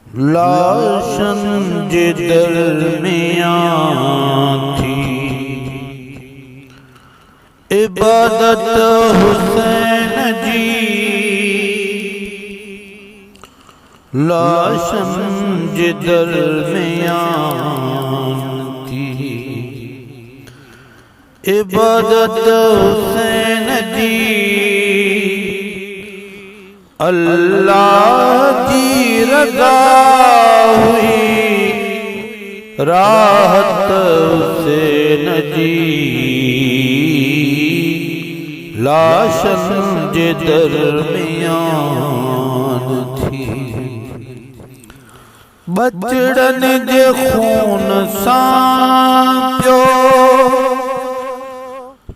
लाशन जिदर मियां थी इबादत हुसैन जी। लाशन जिदर मियां थी इबादत हुसैन जी। अल्लाह की रज़ा हुई राहत हुसैन जी। लाशन जिदर मियां थी बचड़न जे खून सां पियो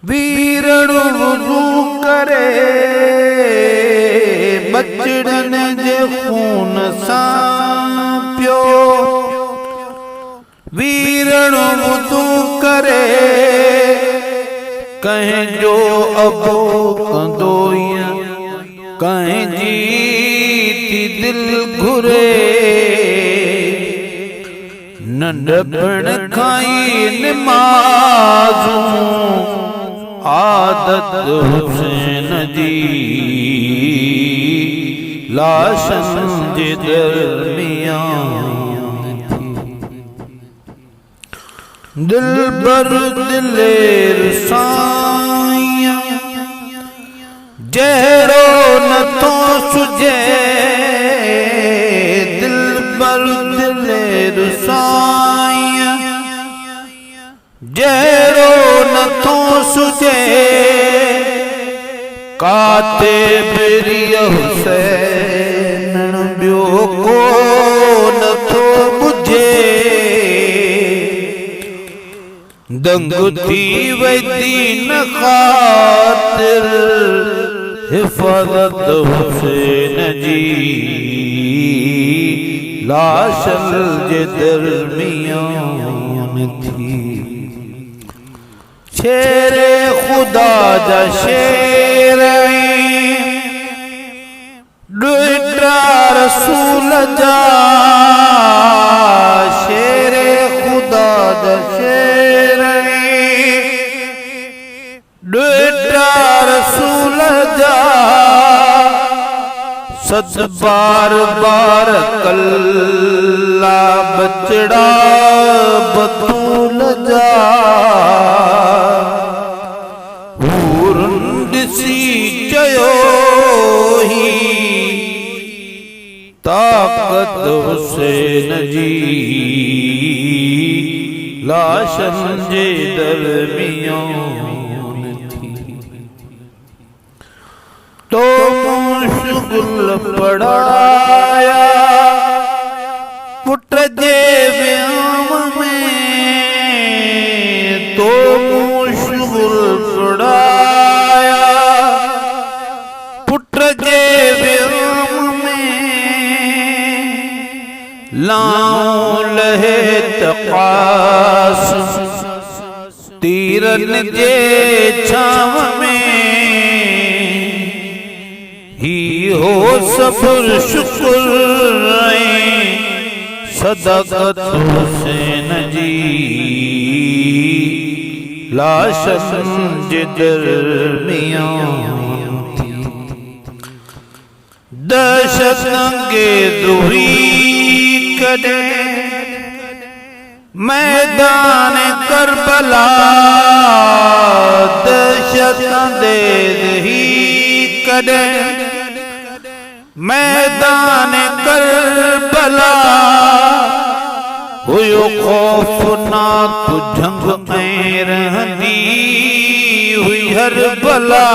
वीरण वुज़ू करे। बचड़न जे खून सां पियो वीरण वुज़ू करे। कंहिंजो अबो कंदो कंहिंजी थी दिल घुरे। नंढपण खाई निमाज़ूं आदत हुसैन जी। लाशन जिदर मियां थी दिल बर दिलेर साईं जहिड़ो नथो सुझे। दिल बर दिलेर साईं जहिड़ो नथो सुझे। काते बिरिय हुसैन ॿियो को नथो बुझे। दंग थी वई दीन ख़ातिर हिफ़ाज़त हुसैन जी। लाशन जिदर मियां थी शेरे खुदा जा शेर ॾुहिटा रसूल जा। शेरे खुदा जा शेर ॾुहिटा रसूल जा। सद बार बार कल्ला बचड़ा बतूल जा। ॾिसी चयो ही ताक़त हुसैन जी। लाशन जिदर मियां थी तो मुश्किल पढ़ाया पुट जे व्याम में। तो मुश्किल पढ़ाया पुट जे व्याम में। लाऊं लहे तक़ास तीरन जे छाव में। ही हो सब्र शुक्र सदाकत हुसैन जी। लाशन जिदर मियां थी दहशत अंगेज़ हुई कॾहिं मैदान करबला। दहशत अंगेज़ ही कॾहिं मैदान करबला। हुयो खौफनाक जंग में रहंदी हुई हर बला।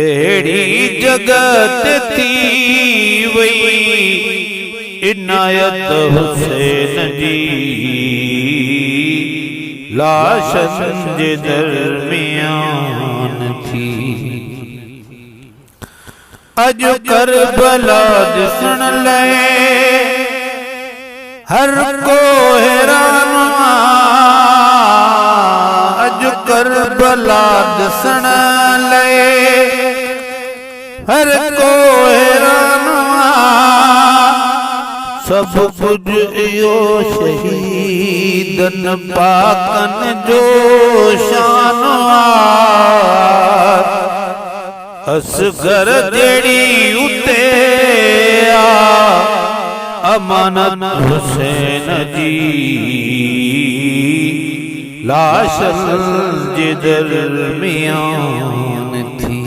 अहिड़ी जगत थी वई इनायत हुसैन जी। लाशन जिदर मियां थी अॼु करबला ॾिसण लाइ हर को हैरान। अॼु करबला ॾिसण लाइ हर को हैरान। सब कुछ यो शहीदन पाकन जो शान असगर जेड़ी उते अमानत हुसैन जी लाशल जिदर मियान थी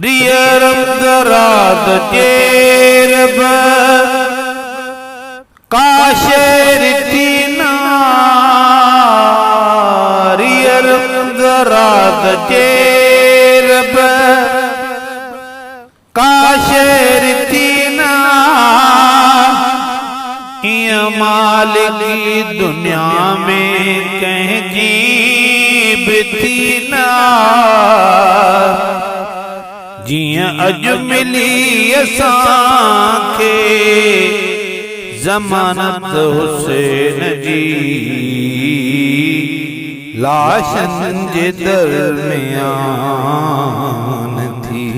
रियरम दराद जेरब काशेर तीना रियरम दराद जेरब काशेर तीना मालिकी दुनिया में कह जीब थी ना जिया अज मिली असांखे ज़मानत हुसैन जी लाशन जे दरमियान थी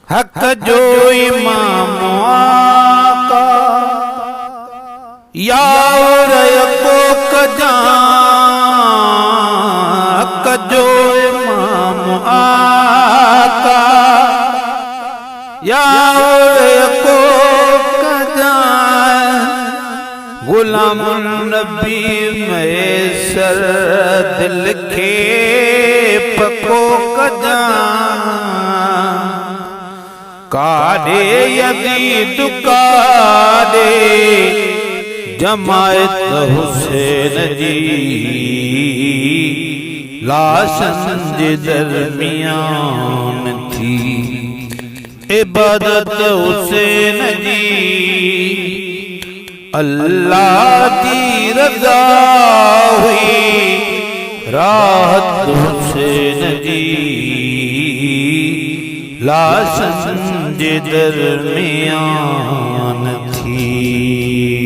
हक जो इमाम आका यार को कजां हक जो इमाम आका यार को कजां गुलाम नबी मैसर दिल के पको कजां काडे यदी दुकाडे जमायत हुसैन जी लाशन जे दरमियान थी इबादत हुसैन जी अल्लाह की रज़ा हुई राहत हुसैन जी लाशन जे दरमियान थी।